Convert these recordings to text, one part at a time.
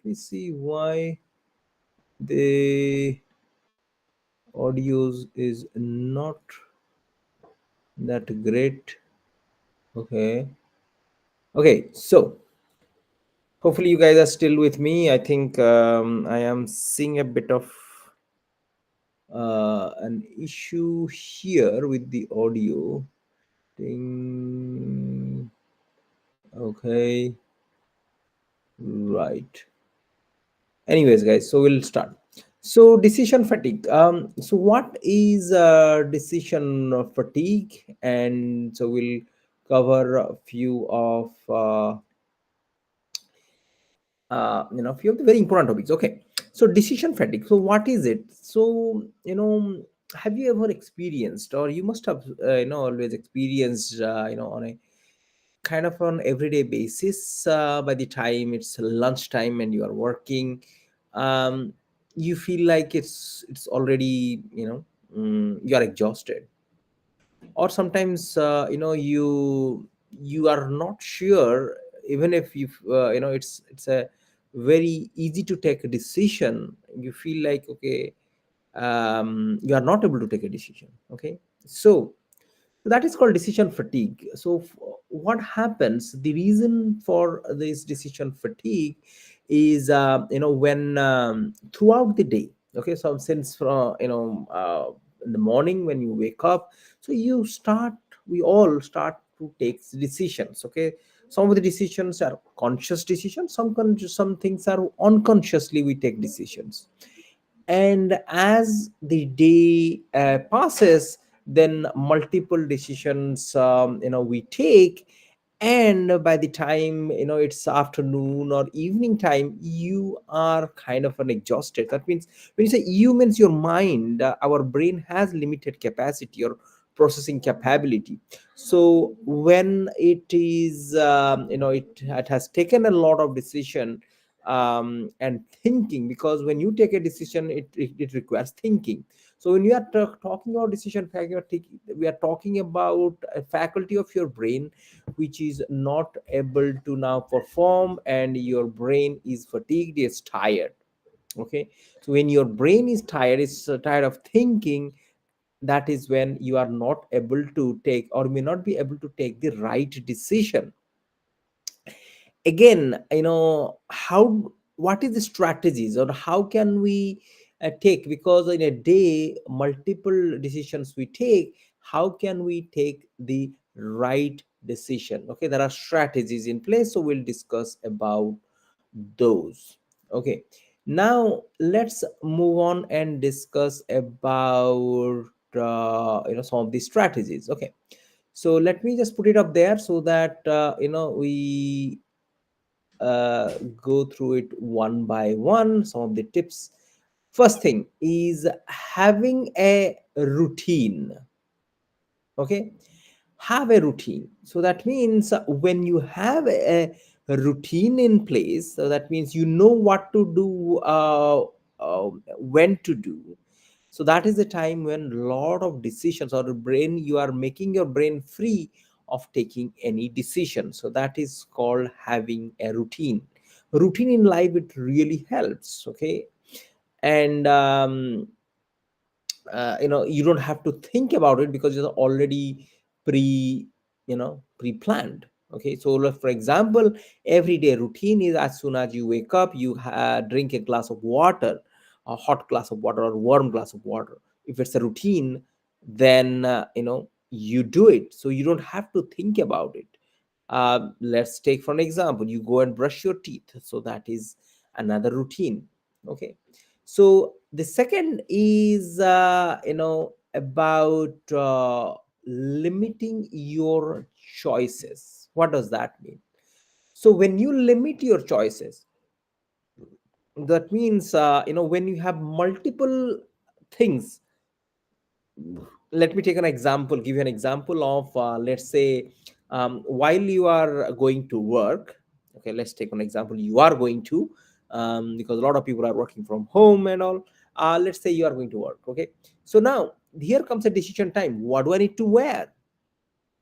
me see why the audios is not that great. Okay. Okay, so hopefully you guys are still with me. I think I am seeing a bit of an issue here with the audio. Ding. Okay, right. Anyways, guys, so we'll start. So decision fatigue. So what is decision fatigue? And so we'll cover a few of a few of the very important topics. Okay, so decision fatigue. So what is it? So have you ever experienced, or you must have always experienced on a kind of on everyday basis, by the time it's lunchtime and you are working, um, you feel like it's already you are exhausted, or sometimes you are not sure, even if it's a very easy to take a decision, you feel like, okay, you are not able to take a decision. Okay, so that is called decision fatigue. So what happens, the reason for this decision fatigue is when throughout the day. Okay, so since from in the morning when you wake up, so we all start to take decisions. Okay, some of the decisions are conscious decisions, some things are unconsciously we take decisions. And as the day passes, then multiple decisions we take, and by the time it's afternoon or evening time, you are kind of an exhausted. That means, when you say you, means your mind, our brain has limited capacity or processing capability. So when it is it has taken a lot of decision and thinking, because when you take a decision, it requires thinking. So when you are talking about decision faculty, we are talking about a faculty of your brain which is not able to now perform, and your brain is fatigued, is tired. Okay, so when your brain is tired, is tired of thinking, that is when you are not able to take, or may not be able to take the right decision. Again, how, what is the strategies, or how can we take, because in a day multiple decisions we take, how can we take the right decision? Okay, there are strategies in place, so we'll discuss about those. Okay, now let's move on and discuss about some of the strategies. Okay, so let me just put it up there so that we go through it one by one, some of the tips. First thing is having a routine. Okay, have a routine. So that means when you have a routine in place, so that means you know what to do, when to do. So that is the time when lot of decisions, or the brain, you are making your brain free of taking any decision. So that is called having a routine in life. It really helps. Okay, and you don't have to think about it, because it's already pre pre-planned. Okay, so for example, everyday routine is, as soon as you wake up, you drink a glass of water, a hot glass of water or warm glass of water. If it's a routine, then you do it, so you don't have to think about it. Let's take for an example, you go and brush your teeth, so that is another routine. Okay, so the second is about limiting your choices. What does that mean? So when you limit your choices, that means when you have multiple things. Let me take an example, give you an example of, let's say, while you are going to work. Okay, let's take an example, you are going to, because a lot of people are working from home and all. Let's say you are going to work. Okay, so now here comes a decision time, what do I need to wear?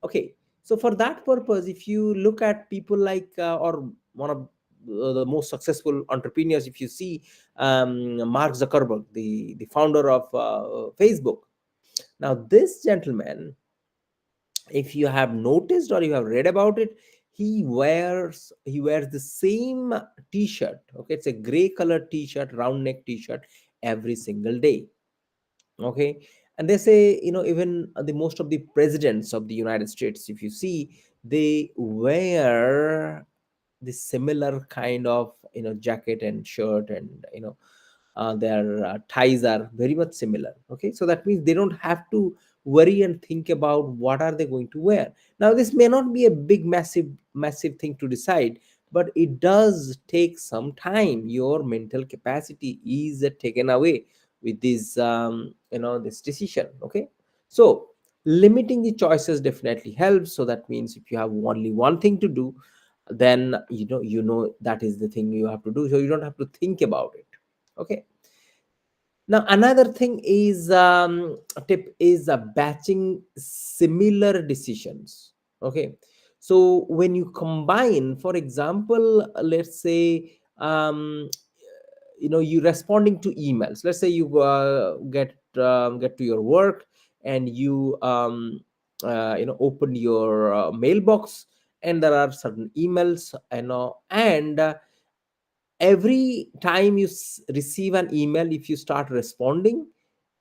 Okay, so for that purpose, if you look at people like, or one of the most successful entrepreneurs, if you see, Mark Zuckerberg, the founder of Facebook. Now this gentleman, if you have noticed or you have read about it, he wears the same t-shirt. Okay, it's a gray color t-shirt, round neck t-shirt, every single day. Okay, and they say, even the most of the presidents of the United States, if you see, they wear the similar kind of jacket and shirt, and their ties are very much similar. Okay, so that means they don't have to worry and think about what are they going to wear. Now this may not be a big massive thing to decide, but it does take some time. Your mental capacity is taken away with this decision. Okay, so limiting the choices definitely helps. So that means if you have only one thing to do, then that is the thing you have to do, so you don't have to think about it. Okay, now another thing is, tip is batching similar decisions. Okay, so when you combine, for example, let's say, you responding to emails. Let's say you get to your work, and you open your mailbox, and there are certain emails, and every time you receive an email, if you start responding,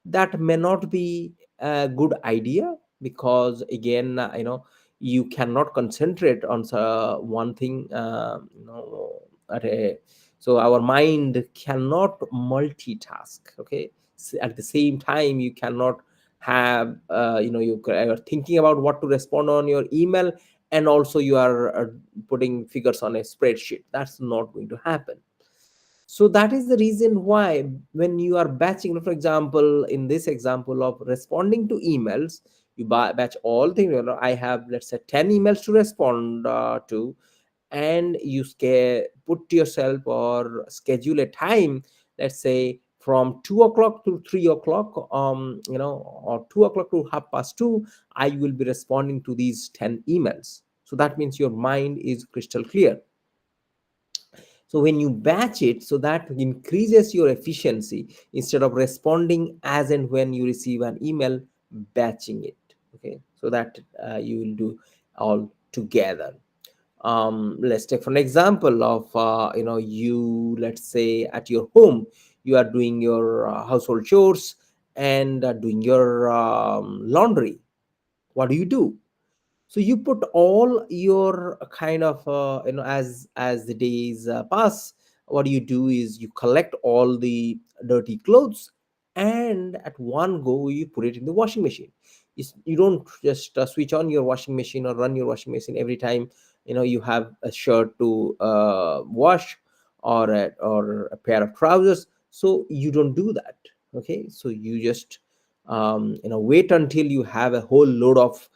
that may not be a good idea, because again, you cannot concentrate on one thing, at a so our mind cannot multitask. Okay, at the same time you cannot have, you're thinking about what to respond on your email, and also you are putting figures on a spreadsheet. That's not going to happen. So that is the reason why, when you are batching, for example, in this example of responding to emails, you batch all things. I have, let's say, 10 emails to respond to, and you put yourself or schedule a time, let's say from 2 o'clock to 3 o'clock, or 2 o'clock to half past 2, I will be responding to these 10 emails. So that means your mind is crystal clear. So when you batch it, so that increases your efficiency, instead of responding as and when you receive an email, batching it. Okay, so that you will do all together. Let's take for an example of, let's say at your home, you are doing your household chores, and doing your laundry. What do? So you put all your kind of, as the days pass, what you do is you collect all the dirty clothes, and at one go you put it in the washing machine. You don't just switch on your washing machine or run your washing machine every time you have a shirt to wash, or a pair of trousers. So you don't do that. Okay, so you just wait until you have a whole load of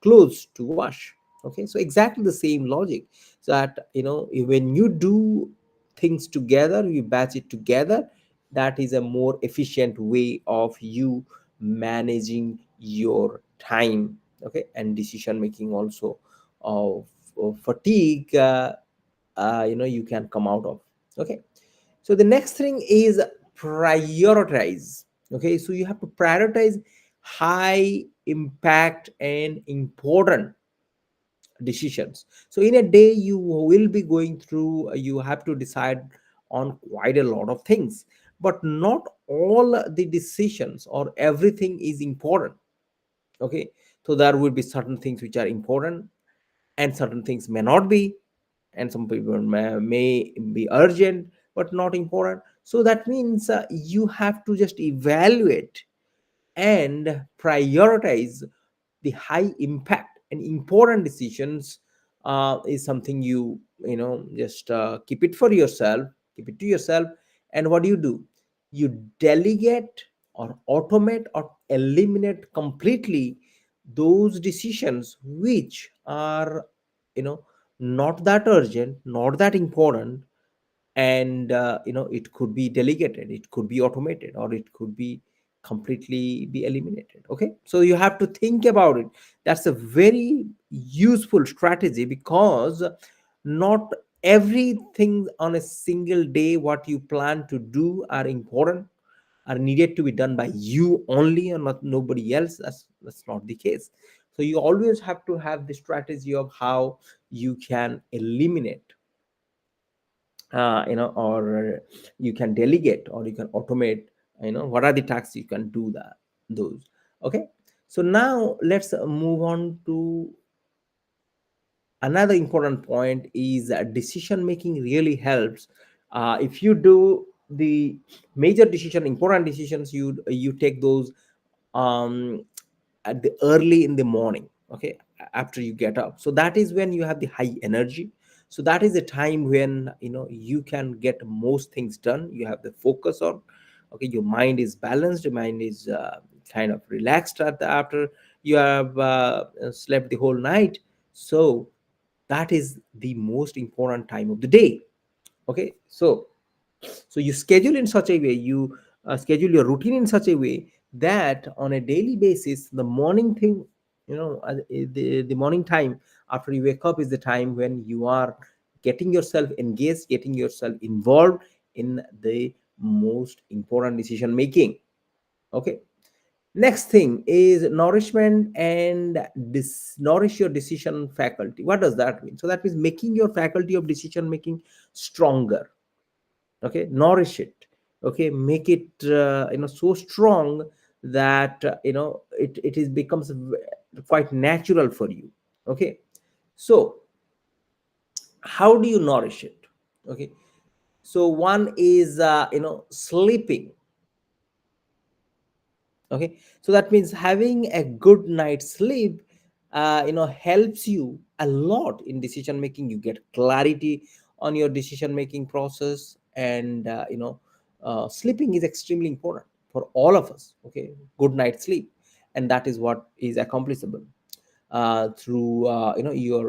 clothes to wash. Okay, so exactly the same logic. So that, when you do things together, you batch it together, that is a more efficient way of you managing your time. Okay, and decision making also, of fatigue, you can come out of. Okay, so the next thing is prioritize. Okay, so you have to prioritize high impact and important decisions. So in a day you will be going through, you have to decide on quite a lot of things, but not all the decisions or everything is important. Okay, so there will be certain things which are important, and certain things may not be, and some people may be urgent but not important. So that means you have to just evaluate and prioritize the high impact and important decisions. Is something just keep it for yourself, keep it to yourself. And what do? You delegate or automate or eliminate completely those decisions which are you know not that urgent, not that important, and it could be delegated, it could be automated, or it could be completely be eliminated. Okay, so you have to think about it. That's a very useful strategy, because Not everything on a single day what you plan to do are important, are needed to be done by you only and not nobody else. That's not the case. So you always have to have the strategy of how you can eliminate, or you can delegate or you can automate, what are the tasks you can do that those. Okay, so now let's move on to another important point is that decision making really helps. If you do the major decision, important decisions, you take those um, at the early in the morning. Okay, after you get up, so that is when you have the high energy. So that is the time when you can get most things done, you have the focus on. Okay, your mind is balanced, your mind is kind of relaxed after you have slept the whole night. So that is the most important time of the day. Okay, so you schedule in such a way, you schedule your routine in such a way that on a daily basis, the morning thing, the morning time after you wake up is the time when you are getting yourself engaged, getting yourself involved in the most important decision making. Okay, next thing is nourishment and nourish your decision faculty. What does that mean? So that means making your faculty of decision making stronger. Okay, nourish it. Okay, make it so strong that it is becomes quite natural for you. Okay, so how do you nourish it? Okay, so one is sleeping. Okay, so that means having a good night's sleep helps you a lot in decision making. You get clarity on your decision making process, and sleeping is extremely important for all of us. Okay, good night's sleep, and that is what is accomplishable through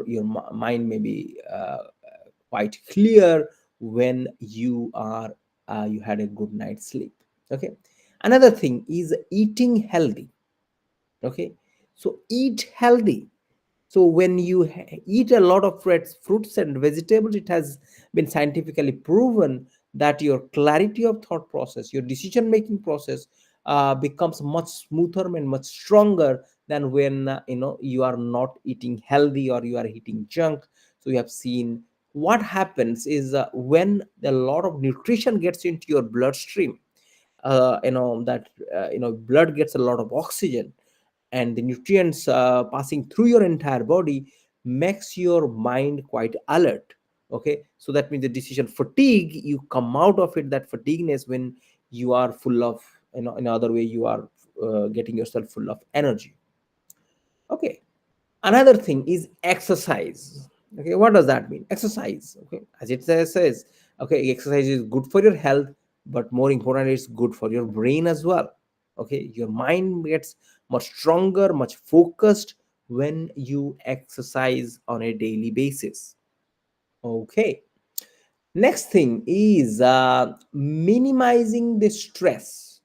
your mind may be quite clear when you had a good night's sleep. Okay, another thing is eating healthy. Okay, so eat healthy. So when you eat a lot of fruits and vegetables, it has been scientifically proven that your clarity of thought process, your decision making process becomes much smoother and much stronger than when you are not eating healthy or you are eating junk. So you have seen what happens is when a lot of nutrition gets into your bloodstream, that blood gets a lot of oxygen, and the nutrients passing through your entire body makes your mind quite alert. Okay, so that means the decision fatigue, you come out of it, that fatigueness, when you are full of, in other way, you are getting yourself full of energy. Okay, another thing is exercise. Okay, what does that mean? Exercise, okay, as it says, okay, exercise is good for your health, but more important, it's good for your brain as well. Okay, your mind gets much stronger, much focused when you exercise on a daily basis. Okay, next thing is minimizing the stress.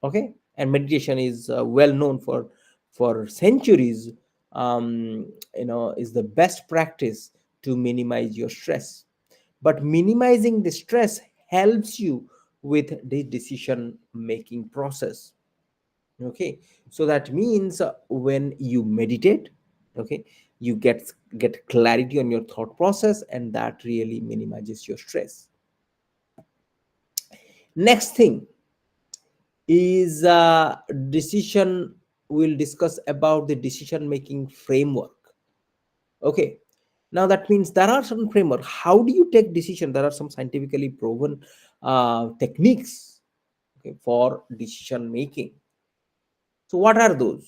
Okay, and meditation is well known for centuries. Is the best practice to minimize your stress, but minimizing the stress helps you with the decision making process. Okay, so that means when you meditate, okay, you get clarity on your thought process, and that really minimizes your stress. Next thing is decision, we'll discuss about the decision making framework. Okay, now that means there are some framework, how do you take decision. There are some scientifically proven techniques, okay, for decision making. So what are those?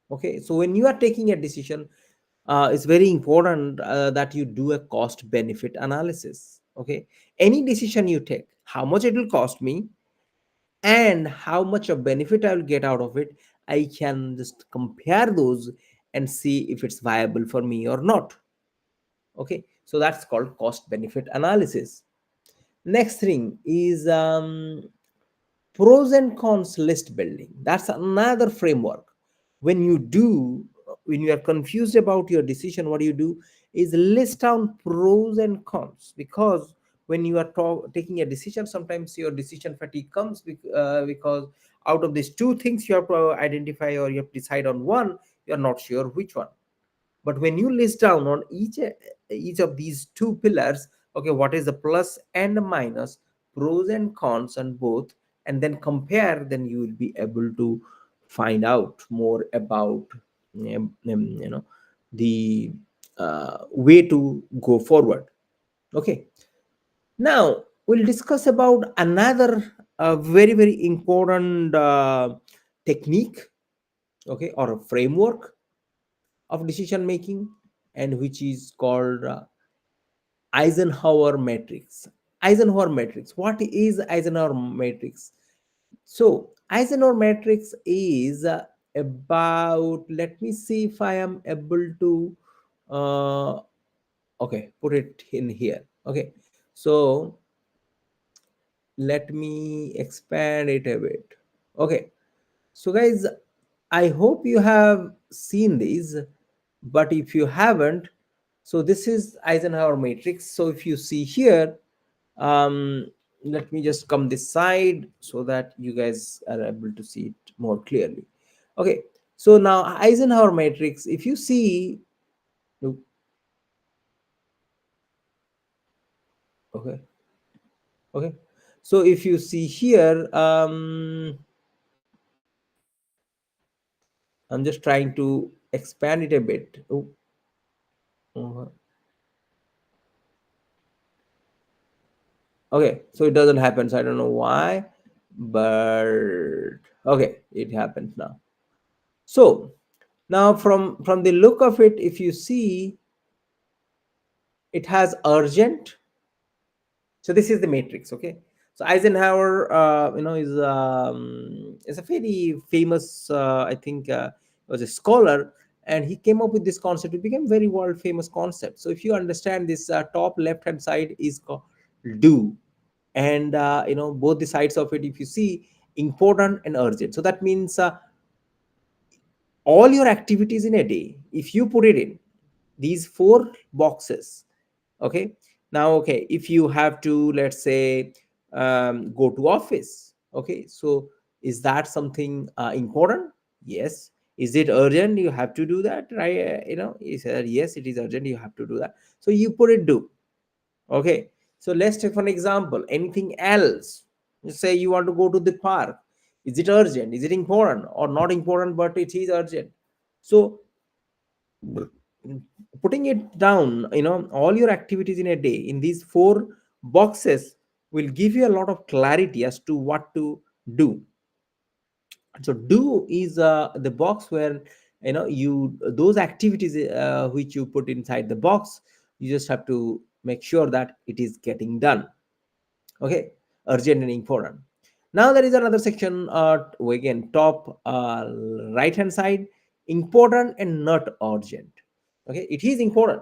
Okay, so when you are taking a decision, it's very important that you do a cost benefit analysis. Okay, any decision you take, how much it will cost me and how much of benefit I will get out of it, I can just compare those and see if it's viable for me or not. Okay, so that's called cost benefit analysis. Next thing is pros and cons list building. That's another framework. When you are confused about your decision, what do? is list down pros and cons, because when you are taking a decision, sometimes your decision fatigue comes because out of these two things you have to identify, or you have to decide on one, you are not sure which one. But when you list down on each of these two pillars, okay, what is the plus and the minus, pros and cons on both, and then compare, then you will be able to find out more about you know, the way to go forward. Okay, now we'll discuss about another very very important technique, okay, or a framework of decision making, and which is called Eisenhower matrix. Eisenhower matrix, what is Eisenhower matrix? So Eisenhower matrix is about, let me see if I am able to uh, okay, put it in here. Okay, so let me expand it a bit. Okay, so guys, I hope you have seen these, but if you haven't, so this is Eisenhower matrix. So if you see here, um, let me just come this side so that you guys are able to see it more clearly. Okay, so now Eisenhower matrix, if you see, okay, okay, so if you see here, I'm just trying to expand it a bit. Oh, uh, okay, so it doesn't happen, so I don't know why, but okay, it happens now. So now from the look of it, if you see, it has urgent. So this is the matrix. Okay, so Eisenhower is a very famous I think was a scholar, and he came up with this concept. It became very world famous concept. So if you understand this, top left hand side is called do, and both the sides of it, if you see, important and urgent. So that means all your activities in a day, if you put it in these four boxes, okay, now, okay, if you have to, let's say, go to office, okay, so is that something important? Yes. Is it urgent? You have to do that, right? He said yes, it is urgent, you have to do that, so you put it do. Okay, so let's take for an example anything else. Let's say you want to go to the park. Is it urgent? Is it important or not important, but it is urgent? So putting it down, all your activities in a day in these four boxes will give you a lot of clarity as to what to do. So do is the box where, you those activities which you put inside the box, you just have to make sure that it is getting done. Okay, urgent and important. Now there is another section, again, top right hand side, important and not urgent. Okay, it is important,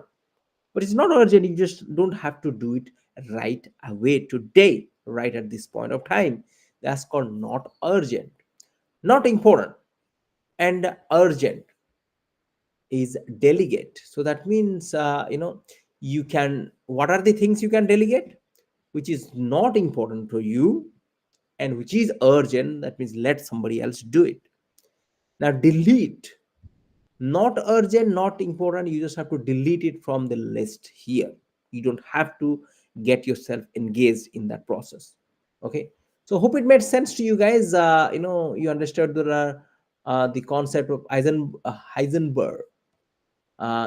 but it's not urgent. You just don't have to do it right away today, right at this point of time. That's called not urgent. Not important and urgent is delegate. So that means, you can, what are the things you can delegate, which is not important to you, and which is urgent, that means let somebody else do it. Now delete, not urgent, not important, you just have to delete it from the list here. You don't have to get yourself engaged in that process. Okay, so hope it made sense to you guys. You understood the concept of Heisenberg.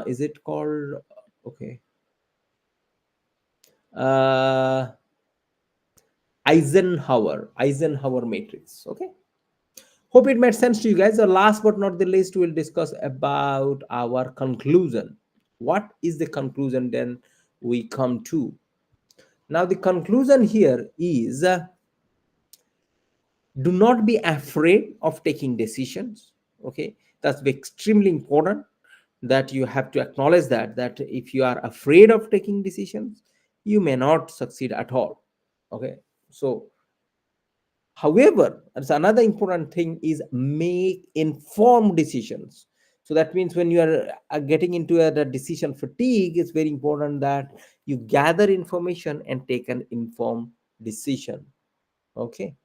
Is it called, okay, uh Eisenhower matrix. Okay, hope it made sense to you guys. So last but not the least, we'll discuss about our conclusion. What is the conclusion then we come to? Now the conclusion here is, do not be afraid of taking decisions. Okay, that's extremely important, that you have to acknowledge that if you are afraid of taking decisions, you may not succeed at all. Okay, so however, there's another important thing is make informed decisions. So that means when you are getting into the decision fatigue, it's very important that you gather information and take an informed decision. Okay.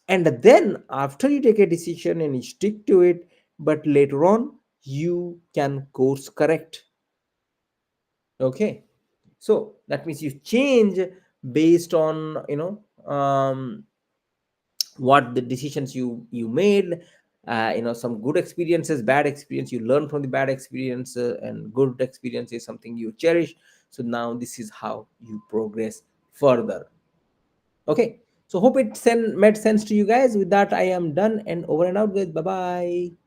And then after you take a decision and you stick to it, but later on you can course correct. Okay. So that means you change based on, what the decisions you made. Some good experiences, bad experience, you learn from the bad experience, and good experience is something you cherish. So now this is how you progress further. Okay. So hope it made sense to you guys. With that, I am done and over and out, guys. Bye bye.